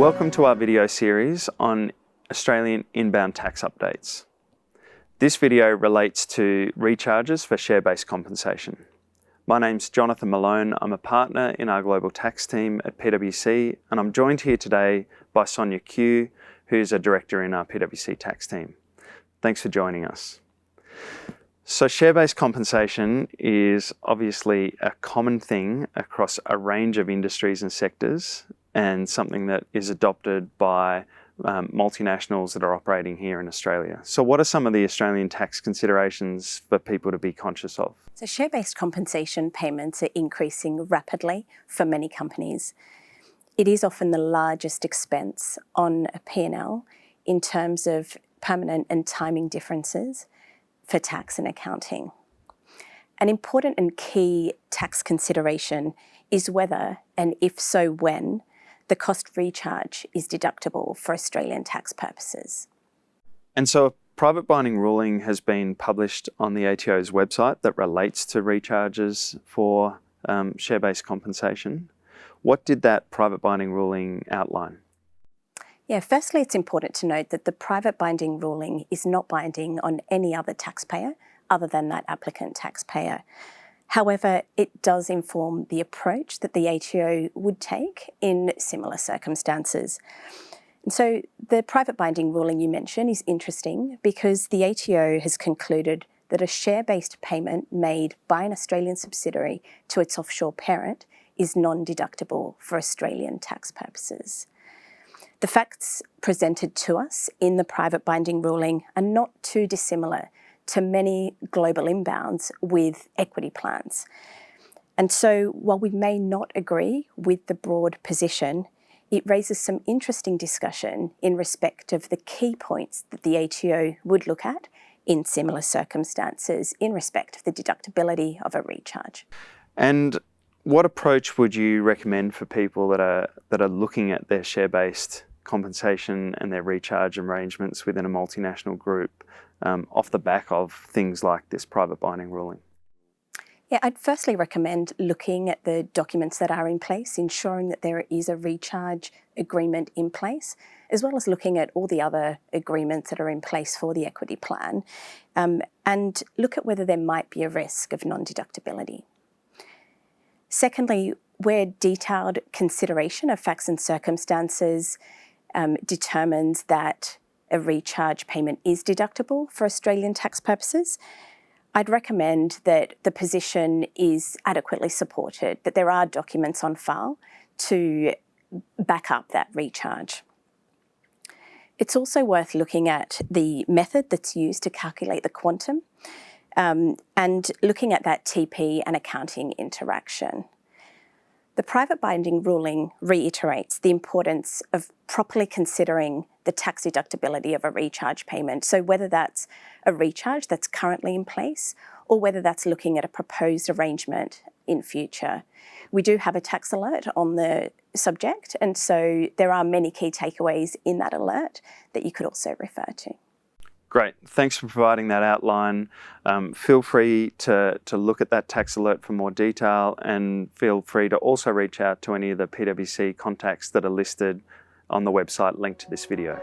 Welcome to our video series on Australian inbound tax updates. This video relates to recharges for share-based compensation. My name's Jonathan Malone. I'm a partner in our global tax team at PwC, and I'm joined here today by Sonia Kew, who's a director in our PwC tax team. Thanks for joining us. So share-based compensation is obviously a common thing across a range of industries and sectors, and something that is adopted by multinationals that are operating here in Australia. So what are some of the Australian tax considerations for people to be conscious of? So share-based compensation payments are increasing rapidly for many companies. It is often the largest expense on a P&L in terms of permanent and timing differences for tax and accounting. An important and key tax consideration is whether, and if so when, the cost recharge is deductible for Australian tax purposes. And so a private binding ruling has been published on the ATO's website that relates to recharges for share-based compensation. What did that private binding ruling outline? Yeah, firstly, it's important to note that the private binding ruling is not binding on any other taxpayer other than that applicant taxpayer. However, it does inform the approach that the ATO would take in similar circumstances. And so the private binding ruling you mentioned is interesting because the ATO has concluded that a share-based payment made by an Australian subsidiary to its offshore parent is non-deductible for Australian tax purposes. The facts presented to us in the private binding ruling are not too dissimilar to many global inbounds with equity plans. And so while we may not agree with the broad position, it raises some interesting discussion in respect of the key points that the ATO would look at in similar circumstances in respect of the deductibility of a recharge. And what approach would you recommend for people that are looking at their share-based compensation and their recharge arrangements within a multinational group off the back of things like this private binding ruling? Yeah, I'd firstly recommend looking at the documents that are in place, ensuring that there is a recharge agreement in place, as well as looking at all the other agreements that are in place for the equity plan, and look at whether there might be a risk of non-deductibility. Secondly, where detailed consideration of facts and circumstances determines that a recharge payment is deductible for Australian tax purposes, I'd recommend that the position is adequately supported, that there are documents on file to back up that recharge. It's also worth looking at the method that's used to calculate the quantum and looking at that TP and accounting interaction. The private binding ruling reiterates the importance of properly considering the tax deductibility of a recharge payment. So whether that's a recharge that's currently in place or whether that's looking at a proposed arrangement in future. We do have a tax alert on the subject, and so there are many key takeaways in that alert that you could also refer to. Great, thanks for providing that outline. Feel free to look at that tax alert for more detail, and feel free to also reach out to any of the PwC contacts that are listed on the website linked to this video.